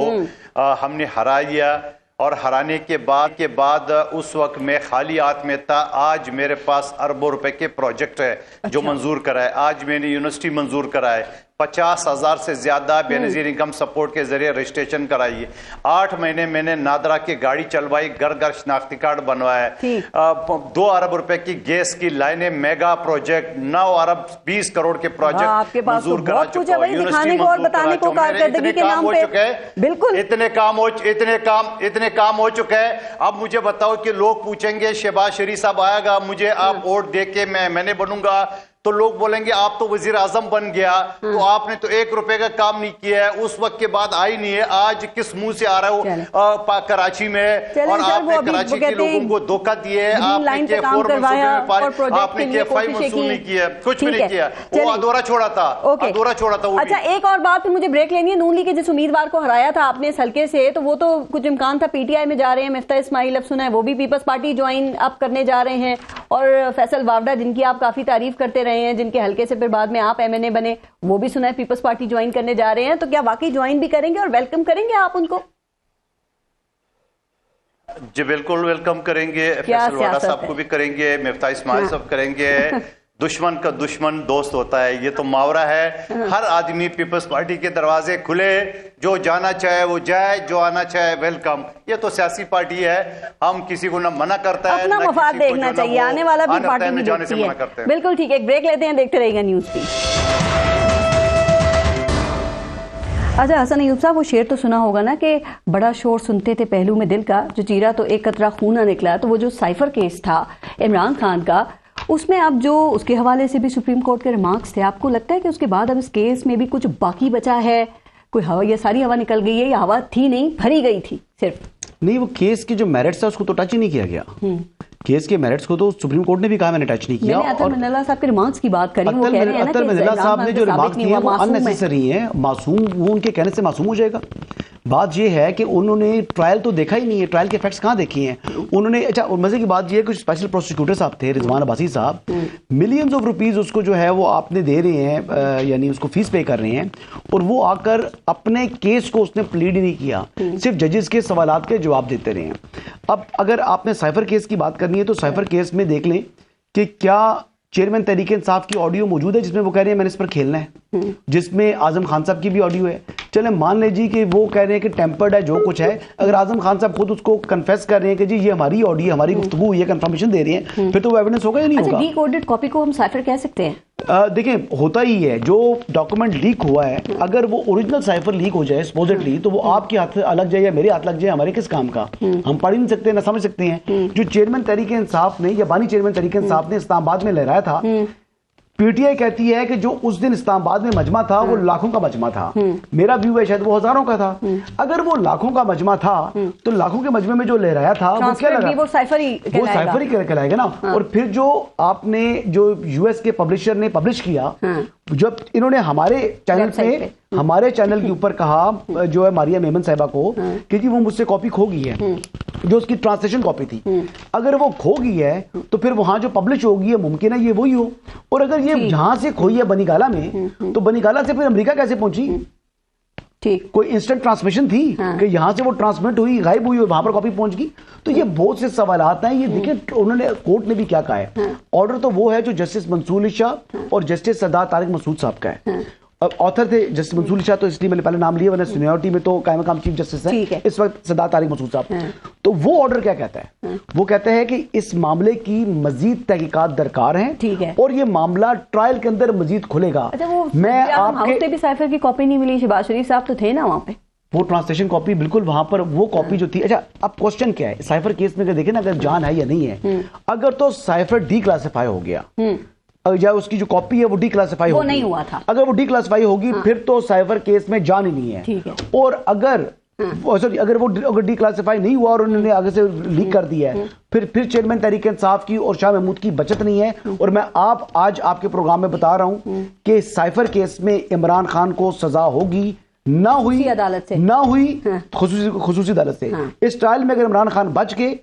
हमने हरा दिया। और हराने के बाद उस वक्त मैं खाली हाथ में था। आज मेरे पास अरबों रुपए के प्रोजेक्ट है जो मंजूर कराए। आज मैंने यूनिवर्सिटी मंजूर कराए, 50,000 से ज्यादा बेनजीर इनकम सपोर्ट के जरिए रजिस्ट्रेशन कराई। 8 महीने मैंने नादरा की गाड़ी चलवाई, घर घर शनाख्ती कार्ड बनवाए। 2 अरब रुपए की गैस की लाइनें, मेगा प्रोजेक्ट, 9 अरब 20 करोड़ के प्रोजेक्ट मंजूर करा चुका हूं। यूनिवर्सिटी मंजूर करा, बिल्कुल इतने काम हो चुके हैं। अब मुझे बताओ कि लोग पूछेंगे शहबाज शरीफ साहब आएगा, मुझे आप वोट दे के मैंने बनूंगा, तो लोग बोलेंगे आप तो वजीर आजम बन गया, तो आपने तो 1 रुपए का काम नहीं किया है। उस वक्त के बाद आई नहीं है, आज किस मुंह से आ रहा हो कराची में, और आपने कराची के लोगों को धोखा दिए, आपने K4 आपने K5 मंजूर नहीं किया, कुछ भी नहीं किया, वो अधूरा छोड़ा था। अच्छा, एक और बात, मुझे ब्रेक लेनी है। नून लीग के जिस उम्मीदवार को हराया था आपने इस हल्के से, तो वो तो कुछ इम्कान था PTI में जा रहे हैं, मुफ्ता इस्माइल, अब सुना है वो भी पीपल्स पार्टी ज्वाइन अप करने जा रहे हैं, और फैसल वावडा जिनकी आप काफी तारीफ करते रहे हैं, जिनके हल्के से फिर बाद में आप MNA बने, वो भी सुना है पीपल्स पार्टी ज्वाइन करने जा रहे हैं। तो क्या वाकई ज्वाइन भी करेंगे और वेलकम करेंगे आप उनको? जी बिल्कुल वेलकम करेंगे, फैसल वाडा साहब को भी करेंगे, मुफ्ता इस्माइल साहब करेंगे। दुश्मन का दुश्मन दोस्त होता है, ये तो मुहावरा है। हर आदमी पीपल्स पार्टी के दरवाजे खुले, जो जाना चाहे वो जाए, जो आना चाहे वेलकम। ये तो सियासी पार्टी है, हम किसी को न मना करता है, अपना मफाद देखना चाहिए, आने वाला भी पार्टी में जाने से मना करते हैं। बिल्कुल ठीक है, एक ब्रेक लेते हैं, देखते रहिएगा न्यूज भी। अच्छा हसन अयूब साहब, वो शेर तो सुना होगा ना कि बड़ा शोर सुनते थे पहलू में दिल का, जो चीरा तो एक कतरा खून निकला। तो वो जो साइफर केस था इमरान खान का, उसमें अब जो उसके हवाले से भी सुप्रीम कोर्ट के रिमार्क्स थे, आपको लगता है कि उसके बाद अब इस केस में भी कुछ बाकी बचा है? कोई हवा, ये सारी हवा निकल गई है या हवा थी नहीं, भरी गई थी सिर्फ? नहीं, वो केस की जो मेरिट्स है उसको तो टच ही नहीं किया गया। केस के मेरिट्स को तो सुप्रीम कोर्ट ने भी कहा मैंने टच नहीं किया। और मंडला साहब के रिमार्क्स की बात करी, वो कह रहे हैं ना कि मंडला साहब ने जो रिमार्क्स दिए वो अननेसेसरी हैं, मासूम, वो उनके कहने से मासूम हो जाएगा। बात ये है कि उन्होंने ट्रायल तो देखा ही नहीं है, ट्रायल के फैक्ट्स कहाँ देखे हैं उन्होंने। अच्छा, और मजे की बात ये है कुछ स्पेशल प्रोसिक्यूटर साहब थे, रिजवान अब्बासी साहब, मिलियंस ऑफ रुपीस उसको जो है वो आपने दे रहे हैं, यानी उसको फीस पे कर रहे हैं, और वो आकर अपने केस को उसने प्लीड ही नहीं किया, सिर्फ जजेस के सवालात के जवाब देते रहे हैं। अब अगर आपने साइफर केस की बात करनी है तो साइफर केस में देख लें कि क्या चेयरमैन तहरीक इंसाफ की ऑडियो मौजूद है जिसमें वो कह रहे हैं मैंने इस पर खेलना है, जिसमें आजम खान साहब की भी ऑडियो है। चले मान लीजिए कि वो कह रहे हैं कि टेम्पर्ड है जो कुछ है, अगर आजम खान साहब खुद उसको कन्फेस कर रहे हैं कि जी ये हमारी ऑडियो हमारी गुफ्तगू हुई है, कंफर्मेशन दे रहे हैं, फिर तो वो एविडेंस होगा या नहीं होगा? डिकोडेड कॉपी को हम साइफर कह सकते हैं? देखिए होता ही है, जो डॉक्यूमेंट लीक हुआ है अगर वो ओरिजिनल साइफर लीक हो जाए सपोजिटली, तो वो आपके हाथ अलग जाए या मेरे हाथ लग जाए, हमारे किस काम का? हम पढ़ ही नहीं सकते ना समझ सकते हैं। जो चेयरमैन तहरीक इंसाफ ने या बानी चेयरमैन तहरीक इंसाफ ने इस्लामाबाद में लहराया था, पीटीआई कहती है कि जो उस दिन इस्लामाबाद में मजमा था वो लाखों का मजमा था, मेरा व्यू है शायद वो हजारों का था। अगर वो लाखों का मजमा था तो लाखों के मजमे में जो लहराया था वो क्या लगा? वो साइफर ही कहलाएगा ना। और फिर जो आपने जो यूएस के पब्लिशर ने पब्लिश किया, जब इन्होंने हमारे चैनल पे हमारे चैनल के ऊपर कहा जो है मारिया मेमन साहिबा को कि जी वो मुझसे कॉपी खो गई है, जो उसकी ट्रांसलेशन कॉपी थी, अगर वो खो गई है तो फिर वहां जो पब्लिश होगी है मुमकिन है ये वही हो। और अगर ये जहां से खोई है बनीगाला में, तो बनीगाला से फिर अमेरिका कैसे पहुंची? ठीक, कोई इंस्टेंट ट्रांसमिशन थी कि यहां से वो ट्रांसमिट हुई, गायब हुई और वहां पर कॉपी पहुंच गई? तो ये बहुत से सवालात हैं। ये देखिए उन्होंने कोर्ट ने भी क्या कहा है, ऑर्डर तो वो है जो जस्टिस मंसूर शाह और जस्टिस सरदार तारिक मसूद साहब का है। अब ऑथर थे जस्टिस मंसूर शाह, तो इसलिए मैंने पहले नाम लिया, वरना सीनियरिटी में तो कायम मकाम चीफ जस्टिस है इस वक्त सरदार तारिक मसूद साहब। तो वो ऑर्डर क्या कहता है? वो कहता है कि इस मामले की मजीद तहकीकात दरकार है और ये मामला ट्रायल के अंदर मजीद खुलेगा। अच्छा, वो मैं आपके भी साइफर की कॉपी नहीं मिली, शहबाज शरीफ साहब तो थे ना वहां पे, वो ट्रांसलेशन कॉपी बिल्कुल वहां पर वो कॉपी जो थी। अच्छा, अब क्वेश्चन क्या है साइफर केस में, अगर देखें ना अगर जान है या नहीं है, अगर तो साइफर डी क्लासिफाई हो गया या उसकी जो कॉपी है वो डी क्लासिफाई वो नहीं हुआ था, अगर वो डी क्लासिफाई होगी फिर तो साइफर केस में जान ही नहीं है। और अगर अगर वो अगर डी क्लासिफाई नहीं हुआ और उन्होंने आगे से लीक कर दिया है, फिर चेयरमैन तहरीक इंसाफ की और शाह महमूद की बचत नहीं है। और मैं आज आपके प्रोग्राम में बता रहा हूं कि साइफर केस में इमरान खान को सजा होगी, ना हुई अदालत से, ना हुई खुसूसी अदालत से। इस ट्रायल में अगर इमरान खान बच के,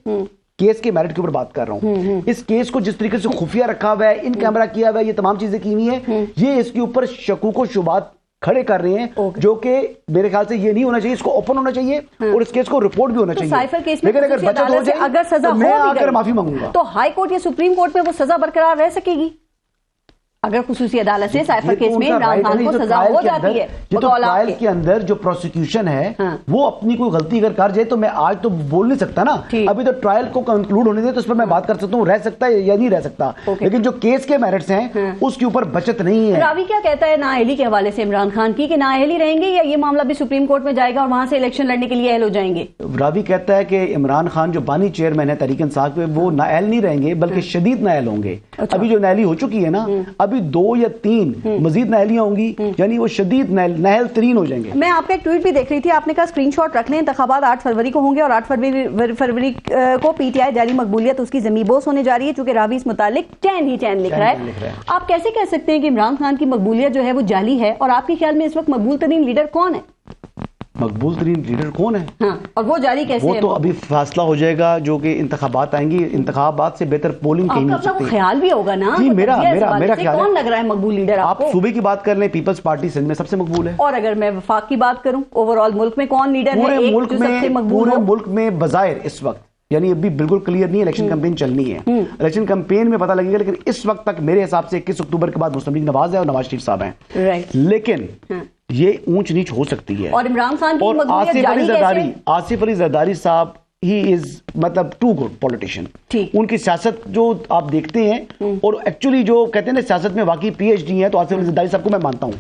केस के मेरिट के ऊपर बात कर रहा हूं, इस केस को जिस तरीके से खुफिया रखा हुआ है, इन कैमरा किया हुआ है, ये तमाम चीजें की हुई है, ये इसके ऊपर शकूक व शुबात खड़े कर रहे हैं, जो कि मेरे ख्याल से ये नहीं होना चाहिए, इसको ओपन होना चाहिए और इस केस को रिपोर्ट भी होना चाहिए। साइफर केस में लेकिन अगर बचत हो जाए, अगर सजा तो मैं आकर माफी मांगूंगा, तो हाई कोर्ट या सुप्रीम कोर्ट में वो सजा बरकरार रह सकेगी? अगर खुसूसी अदालत से साइफर केस में इमरान खान को सजा हो जाती है, तो ट्रायल के अंदर जो प्रोसिक्यूशन है वो अपनी कोई गलती अगर कर जाए, तो मैं आज तो बोल नहीं सकता ना, अभी तो ट्रायल को कंक्लूड होने दे तो उस पर मैं बात कर सकता हूँ, रह सकता है या नहीं रह सकता। लेकिन जो केस के मेरिट्स हैं उसके ऊपर बचत नहीं है। रावी क्या कहता है नाअहली के हवाले से इमरान खान की, कि नाअहली रहेंगे या ये मामला भी सुप्रीम कोर्ट में जाएगा और वहां से इलेक्शन लड़ने के लिए अहल हो जाएंगे? रावी कहता है कि इमरान खान जो बानी चेयरमैन है तहरीक इंसाफ के, वो नाअहल नहीं रहेंगे बल्कि शदीद नाअहल होंगे। अभी जो नाअहली हो चुकी है ना, अभी 2 या 3 मजीद नाअहलियां होंगी, यानी वो शदीद नाअहल तरीन हो जाएंगे। मैं आपका एक ट्वीट भी देख रही थी, आपने कहा स्क्रीनशॉट रख लें, इंतखाबात 8 फरवरी को होंगे और 8 फरवरी को पीटीआई जारी मकबूलियत उसकी ज़मीबोस होने जा रही है, चूंकि रावी इस मुतालिक 10 ही 10 लिख रहा है। आप कैसे कह सकते हैं कि इमरान खान की मकबूलियत जो है वो जाली है? और आपके ख्याल में इस वक्त मकबूल तरीन लीडर कौन है? मकबूल तरीन लीडर कौन है? हाँ, और वो जारी कैसे वो है? तो अभी फैसला हो जाएगा जो कि इंतखाबात आएंगी, इंतखाबात से बेहतर पोलिंग कहीं नहीं हो सकती। ख्याल भी होगा ना जी, मेरा ख्याल कौन लग रहा है मकबूल लीडर आपको? आप सूबे की बात कर लें, पीपल्स पार्टी सिंध में सबसे मकबूल है। और अगर मैं वफाक की बात करूं, ओवरऑल मुल्क में कौन लीडर है पूरे मुल्क में बजायर इस वक्त, यानी अभी बिल्कुल क्लियर नहीं, इलेक्शन कैंपेन चलनी है, इलेक्शन कैंपेन में पता लगेगा, लेकिन इस वक्त तक मेरे हिसाब से 21 अक्टूबर के बाद मुस्लिम लीग नवाज है और नवाज शरीफ साहब हैं, लेकिन ये ऊंच नीच हो सकती है। और इमरान खान की आसिफ अली जरदारी साहब ही इज मतलब टू गुड पॉलिटिशियन। उनकी सियासत जो आप देखते हैं, और एक्चुअली जो कहते हैं ना सियासत में वाकई पीएचडी है, तो आसिफ अली जरदारी साहब को मैं मानता हूँ,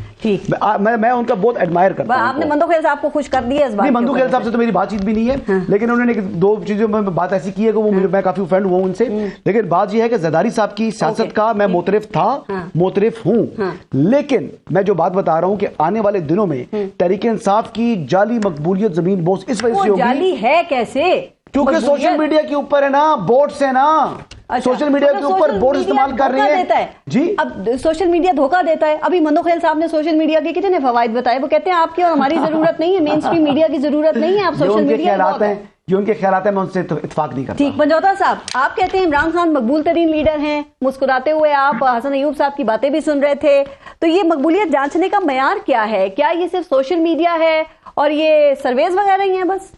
मैं उनका बहुत एडमायर करता हूँ। आपने मंदो खेल साहब को खुश कर दिया इस बात? नहीं, मंदो खेल साहब से तो मेरी बातचीत भी नहीं है, लेकिन उन्होंने 2 चीजों में बात ऐसी की है कि वो मैं काफी ऑफेंड हुआ उनसे। लेकिन बात यह है कि जरदारी साहब की सियासत का मैं मोतरफ था, मोतरफ हूँ, लेकिन मैं जो बात बता रहा हूँ कि आने वाले दिनों में तहरीक इंसाफ की जाली मकबूलियत जमीन बोस इस वजह से होगी। जाली है कैसे? क्योंकि सोशल मीडिया के ऊपर है ना, बोट्स है ना, सोशल मीडिया के ऊपर बोर्ड इस्तेमाल कर रही है जी। अब सोशल मीडिया धोखा देता है। अभी मंदोखेल साहब ने सोशल मीडिया के कितने फवाइद बताए, वो कहते हैं आपकी और हमारी जरूरत नहीं है, मेन स्ट्रीम मीडिया की जरूरत नहीं है, आप सोशल मीडिया ये उनके ख्यालात हैं, मैं उनसे इत्तेफाक नहीं करता। ठीक, पंजौता साहब आप कहते हैं इमरान खान मकबूल तरीन लीडर हैं, मुस्कुराते हुए आप हसन अयूब साहब की बातें भी सुन रहे थे, तो ये मकबूलियत जांचने का मयार क्या है? क्या ये सिर्फ सोशल मीडिया है और ये सर्वेज वगैरह ही हैं बस?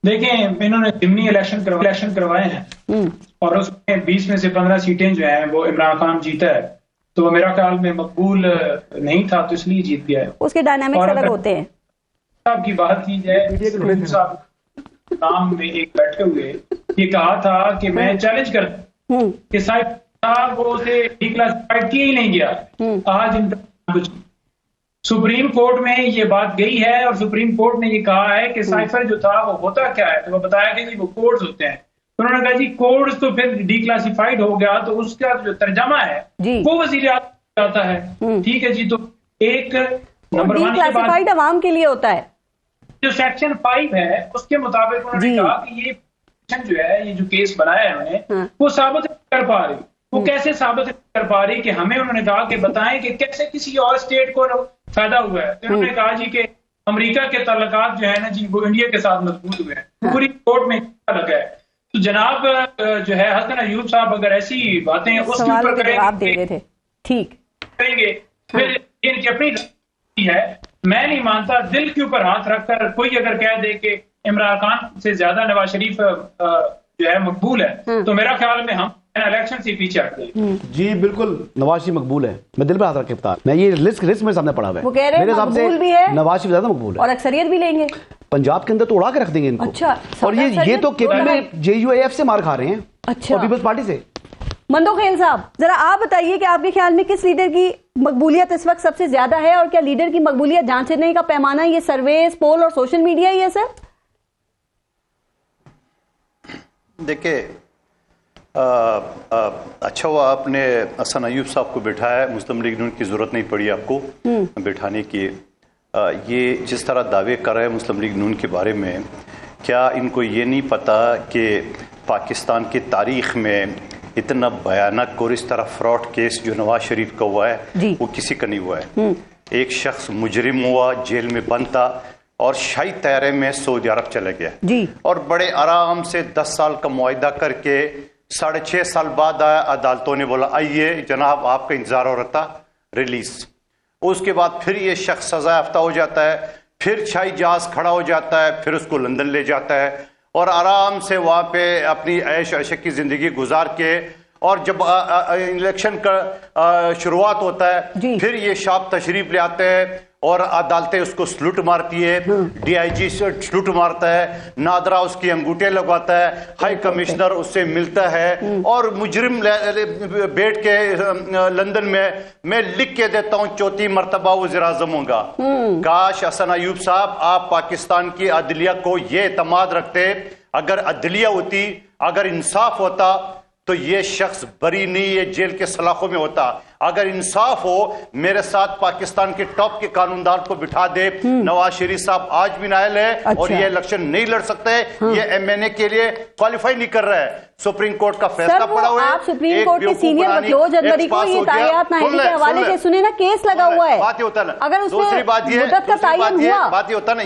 देखें, इन्होंने जिमनी इलेक्शन करवाए हैं और उसमें 20 में से 15 सीटें जो हैं वो इमरान खान जीता है, तो मेरा ख्याल में मकबूल नहीं था तो इसलिए जीत गया है। उसके डायनामिक्स अलग होते हैं। साहब की बात की जाए, साहब नाम में एक बैठे हुए ये कहा था कि मैं चैलेंज करता कि साहब वो उसे डिक्लासिफाइड किया ही नहीं गया। आज इनका सुप्रीम कोर्ट में ये बात गई है और सुप्रीम कोर्ट ने ये कहा है कि साइफर जो था वो होता क्या है, तो वो बताया कि जी वो कोड्स होते हैं। तो उन्होंने कहा जी कोड्स तो फिर डिक्लासिफाइड हो गया, तो उसका जो तर्जमा है वो वज़ीर आज़म आता है। ठीक है जी, तो एक नंबर 1 डिक्लासिफाइड अवाम के लिए होता है। जो सेक्शन 5 है उसके मुताबिक उन्होंने कहा कि ये जो है, ये जो केस बनाया है उन्होंने, वो साबित कर पा रही। वो कैसे साबित कर पा रही कि हमें उन्होंने कहा कि बताएं कि कैसे किसी और स्टेट को फायदा हुआ है। तो उन्होंने कहा जी कि अमेरिका के ताल्लुकात जो है ना जी वो इंडिया के साथ मजबूत हुए हैं, पूरी कोर्ट में लगा है। तो जनाब जो है हसन अयूब साहब अगर ऐसी बातें उसके ऊपर करेंगे, ठीक करेंगे, फिर इनकी अपनी है। मैं नहीं मानता दिल के ऊपर हाथ रखकर कोई अगर कह दे कि इमरान खान से ज्यादा नवाज शरीफ जो है मकबूल है, तो मेरा ख्याल में हम इलेक्शन से पीछे हट गए। जी बिल्कुल, नवाज शरीफ मकबूल है, मैं दिल पर हाथ रख के बता, मैं ये लिस्ट मेरे सामने पड़ा हुआ है। वो कह रहे हैं मेरे हिसाब से भी है, नवाज शरीफ ज्यादा मकबूल है और अक्सरियत भी लेंगे पंजाब के अंदर, तो उड़ा के रख देंगे इनको। अच्छा, और ये तो केवल में JUIF से मार खा रहे हैं। अच्छा, और पीपल्स पार्टी से। मंदोखेल साहब जरा आप बताइए कि आपके ख्याल में किस लीडर की मकबूलियत इस वक्त सबसे ज्यादा है, और क्या लीडर की मकबूलियत जांचने का पैमाना ये सर्वेस, पोल और सोशल मीडिया ही है सर? देखिए, अच्छा हुआ आपने हसन अयूब साहब को बिठाया, मुस्लिम लीग नून की जरूरत नहीं पड़ी आपको बिठाने की। ये जिस तरह दावे कर रहे हैं मुस्लिम लीग नून के बारे में, क्या इनको ये नहीं पता कि पाकिस्तान की तारीख में इतना भयानक और इस तरह फ्रॉड केस जो नवाज शरीफ का हुआ है वो किसी का नहीं हुआ है। एक शख्स मुजरिम हुआ, जेल में बंद था और शाही तैयारे में सऊदी अरब चला गया और बड़े आराम से 10 साल का मुआहिदा करके 6.5 साल बाद आया। अदालतों ने बोला आइए जनाब आपका इंतजार हो रहा था, रिलीज। उसके बाद फिर ये शख्स सजा याफ्ता हो जाता है, फिर शाही जहाज खड़ा हो जाता है, फिर उसको लंदन ले जाता है और आराम से वहाँ पे अपनी ऐश ऐश की जिंदगी गुजार के, और जब इलेक्शन का शुरुआत होता है फिर ये शाप तशरीफ ले आते हैं और अदालतें उसको सलूट मारती है, DIG से सलूट मारता है, नादरा उसकी अंगूठे लगवाता है, हाई कमिश्नर उससे मिलता है और मुजरिम बैठ के लंदन में मैं लिख के देता हूं 4थी मरतबा वज़ीर आज़म होगा। काश हसन अयूब साहब आप पाकिस्तान की अदलिया को ये एतमाद रखते, अगर अदलिया होती, अगर इंसाफ होता तो ये शख्स बरी नहीं ये जेल के सलाखों में होता। अगर इंसाफ हो, मेरे साथ पाकिस्तान के टॉप के कानूनदार को बिठा दे। नवाज शरीफ साहब आज भी नायल है और ये इलेक्शन नहीं लड़ सकते, ये MNA के लिए क्वालिफाई नहीं कर रहा है। सुप्रीम कोर्ट का फैसला पड़ा हुआ है। आप सुप्रीम कोर्ट के सीनियर वकील जनवरी को ये तायात नाहिदी के हवाले से सुने ना, केस लगा हुआ है। बात ये होता है, अगर दूसरी बात ये होता ना,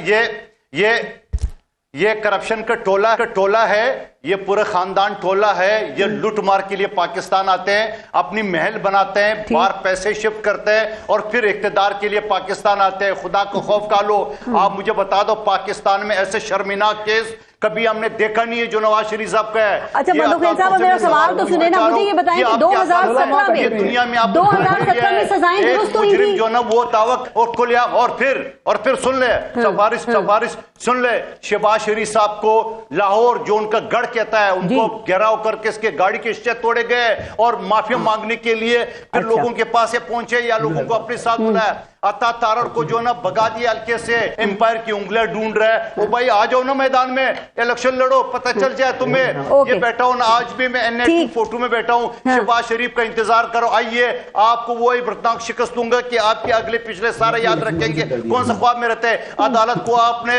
ये करप्शन का टोला है, ये पूरा खानदान टोला है, ये लूट मार के लिए पाकिस्तान आते हैं, अपनी महल बनाते हैं, बाहर पैसे शिफ्ट करते हैं और फिर इख्तिदार के लिए पाकिस्तान आते हैं। खुदा को खौफ का लो। आप मुझे बता दो पाकिस्तान में ऐसे शर्मनाक केस कभी हमने देखा नहीं है जो नवाज शरीफ साहब का है। अच्छा मंदोखेल साहब मेरा सवाल तो सुने ना, मुझे ये बताएं कि 2017 में दुनिया में आप 2017 में सजाएं दुरुस्त हुई थी जो ना वो तावक और कुलिया और फिर सुन ले सफारिश सुन ले, शहबाज शरीफ साहब को लाहौर जो उनका गढ़ कहता है उनको घेराव करके इसके गाड़ी के हिस्से तोड़े गए और माफिया मांगने के लिए फिर लोगों के पास ये पहुंचे या लोगों को अपने साथ बुलाया। अता तारड़ को जो ना भगा दिया हल्के से, एम्पायर की उंगलियां ढूंढ रहा है। ओ भाई आ जाओ ना मैदान में, इलेक्शन लड़ो, पता चल जाए तुम्हें। ये बैठा हूं ना, आज भी मैं NA2 फोटो में बैठा हूं, शहबाज शरीफ का इंतजार करो, आइए आपको वो इबरतनाक शिकस्त दूंगा कि आपके अगले पिछले सारे याद रखेंगे। कौन सा ख्वाब में रहते हैं? अदालत को आपने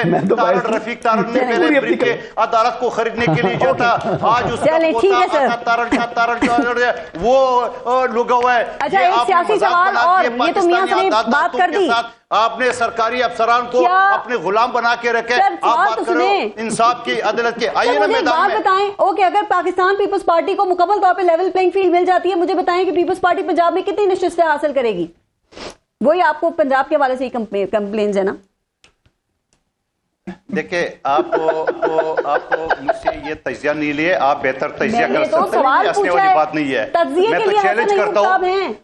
रफीक तारड़ ने पहले ब्रिक के अदालत को खरीदने के लिए जो था, आज उसका वो लुगा हुआ है। अच्छा, एक सियासी सवाल और, ये तो मियां साहब ने बात कर दी, आपने सरकारी अफसरान को अपने गुलाम बना के रखे। आप बात करो इंसाफ की, अदालत की, आइए ना मैदान में। बताएं, ओके, अगर पाकिस्तान पीपल्स पार्टी को मुकम्मल तौर पे लेवल प्लेइंग फील्ड मिल जाती है, मुझे बताएं कि पीपल्स पार्टी पंजाब में कितनी नशिस्तें हासिल करेगी? वही आपको पंजाब के हवाले से ही कंप्लेंट्स है ना। देखिए, आपको मुझसे ये तजिया नहीं लिए, आप बेहतर तजिया कर सकते हैं, हंसने वाली बात नहीं है। मैं तो चैलेंज करता हूँ,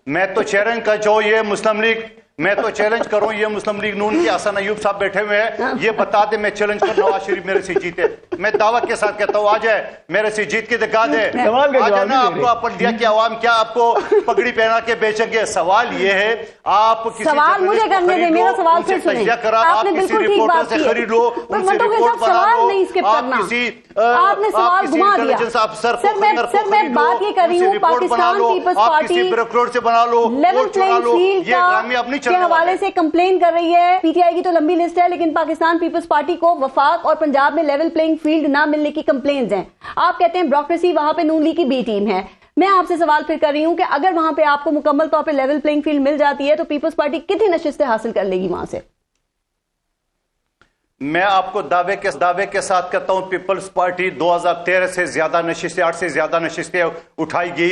मैं तो चैलेंज कर जो ये मुस्लिम लीग, मैं तो चैलेंज करूं, ये मुस्लिम लीग नून के हसन अयूब साहब बैठे हुए हैं, ये बता दे, मैं चैलेंज कर नवाज शरीफ मेरे से जीते। मैं दावत के साथ कहता हूं, आ जाए मेरे से जीत के दिखा दे, आ जाए ना। आपको अपन दिया कि आवाम क्या आपको पगड़ी पहना के बेचेंगे? सवाल ये है, आप किसी सवाल मुझे करने दे, मेरा सवाल फिर सुनिए। आप किसी रिपोर्टर से खरीद लो, उनसे रिपोर्ट बना लो, आप किसी आपने सवाल घुमा दिया। सर मैं बात ये कर रही हूँ, पाकिस्तान पीपल्स पार्टी ब्यूरोक्रेट से बना लो, लेवल प्लेइंग फील्ड अपनी के हवाले से कंप्लेन कर रही है। पीटीआई की तो लंबी लिस्ट है, लेकिन पाकिस्तान पीपल्स पार्टी को वफाक और पंजाब में लेवल प्लेइंग फील्ड ना मिलने की कंप्लेंट्स हैं। आप कहते हैं ब्यूरोक्रेसी वहां पे नून लीग की बी टीम है। मैं आपसे सवाल फिर कर रही हूं कि अगर वहां पे आपको मुकम्मल तौर पे लेवल प्लेइंग फील्ड मिल जाती है, तो पीपल्स पार्टी कितनी नशिस्तें हासिल कर लेगी वहां से? मैं आपको दावे के साथ कहता हूं, पीपल्स पार्टी 2013 से ज्यादा नशिस्तें, 8 से ज्यादा नशिस्तें उठाएगी।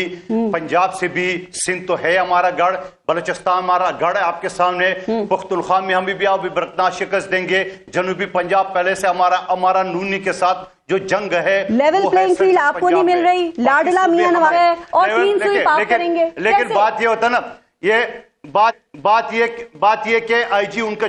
पंजाब से भी, सिंध तो है हमारा गढ़, बलूचिस्तान हमारा गढ़ है आपके सामने, पुख्तुनख्वा में हम भी आप बरकनाक शिकस्त देंगे। जनूबी पंजाब पहले से हमारा नूनी के साथ जो जंग है, लेवल प्लेइंग फील्ड आपको नहीं मिल रही, लाडला मियां नवाज है और 300 पास करेंगे। लेकिन बात ये होता ना, ये बात ये कि IG उनका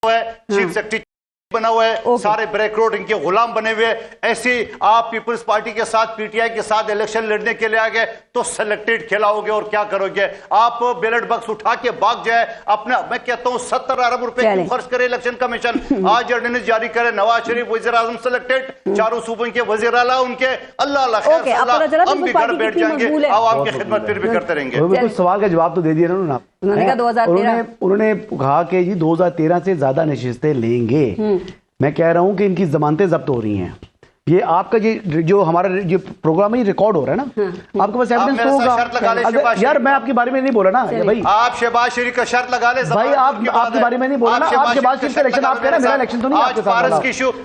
है, चीफ सेक्रेटरी बना हुआ है, सारे ब्रेकरोड इनके गुलाम बने हुए। ऐसे आप पीपल्स पार्टी के साथ, पीटीआई के साथ इलेक्शन लड़ने के लिए आ गए तो सिलेक्टेड खिलाओगे और क्या करोगे? आप बैलेट बॉक्स उठा के भाग जाए अपना। मैं कहता हूं 70 अरब रुपए क्यों खर्च करे इलेक्शन कमीशन? आज ऑर्डिनेंस जारी करे, नवाज शरीफ वजीर आजम सिलेक्टेड, चारों सूबों के वजीर आला उनके, अल्लाह खैर, हम भी घर बैठ जाएंगे, आवाम की खिदमत फिर भी करते रहेंगे। सवाल का जवाब तो दे दिया ना उन्होंने कहा कि जी 2013 से ज्यादा नशिस्तें लेंगे। मैं कह रहा हूं कि इनकी जमानतें जब्त हो रही हैं। ये आपका जो हमारा जो प्रोग्राम है, ये रिकॉर्ड हो रहा है ना, आपके पास एविडेंस तो होगा। यार मैं आपके बारे में नहीं बोला ना भाई, आप शहबाज शरीफ का शर्त लगा ले भाई, आपके बारे में नहीं बोला ना। आपके बाद सिर्फ इलेक्शन आप कह रहे हैं, मेरा इलेक्शन तो नहीं आपके साथ,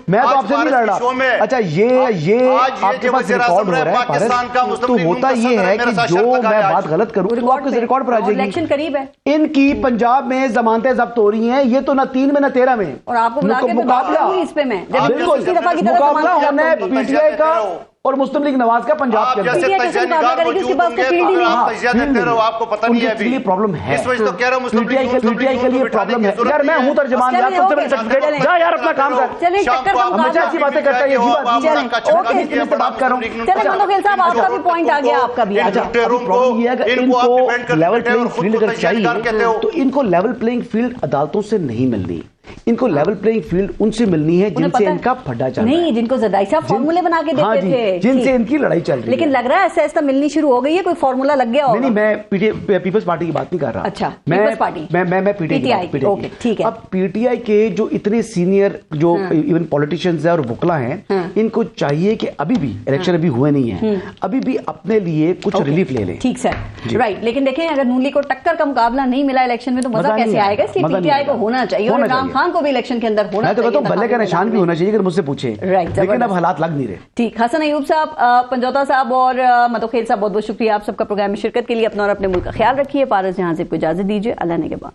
मैं तो आपसे नहीं लड़ रहा। अच्छा, ये आपके पास रिकॉर्ड हो रहा है, तो होता ये है कि जो मैं बात गलत करूं तो आपके रिकॉर्ड पर आ जाएगी। इलेक्शन करीब है, इनकी पंजाब में जमानतें जब्त हो रही हैं, ये तो ना 3 में ना 13 में, और आपको मुकाबला होना पीटीआई का और मुस्लिम लीग नवाज का पंजाब के अंदर। आपको पता नहीं है, अभी प्रॉब्लम है, इस वजह तो कह रहा हूं मुस्लिम पीटीआई के लिए प्रॉब्लम है। यार मैं हूं तर्जमान, यार जा यार अपना काम कर, हमेशा ऐसी बातें करता है, ये बात कर रहा हूं। चले मनोखेल साहब, आपका भी पॉइंट आ गया, आपका भी। अच्छा, प्रॉब्लम ये है कि इनको लेवल प्लेइंग फील्ड अगर चाहिए तो इनको लेवल प्लेइंग फील्ड अदालतों से नहीं मिलनी, इनको लेवल प्लेइंग फील्ड उनसे मिलनी है जिनसे इनका फड्डा चल रहा है, नहीं जिनको जरदारी साहब फॉर्मूले बना के देते थे, जिनसे इनकी लड़ाई चल रही है। लेकिन लग रहा है ऐसा ऐसा मिलनी शुरू हो गई है, कोई फॉर्मूला लग गया होगा। नहीं, मैं पीपल्स पार्टी की बात नहीं कर रहा। अच्छा, पीपल्स पार्टी, मैं पीटीआई। ओके, ठीक है। अब पीटीआई के जो इतने सीनियर जो इवन पॉलिटिशियंस हैं और वुकला हैं, इनको चाहिए कि अभी भी इलेक्शन अभी हुए नहीं है, अभी भी अपने लिए कुछ रिलीफ ले लें। ठीक सर, राइट। लेकिन देखें, अगर नूली को टक्कर का मुकाबला नहीं मिला इलेक्शन में तो मजा कैसे आएगा? इसलिए पीटीआई को होना चाहिए और इमरान खान को भी इलेक्शन के अंदर होना मैं तो कहता हूं भले का निशान भी होना चाहिए अगर मुझसे पूछे, लेकिन अब हालात लग नहीं रहे। ठीक, हसन अयूब साहब, पंजौता साहब और मनोखेल साहब, बहुत बहुत शुक्रिया आप सबका प्रोग्राम में शिरकत के लिए। अपना और अपने मुल्क का ख्याल रखिए। पारस जहां से इजाजत दीजिए, अल्लाह ने के बाद।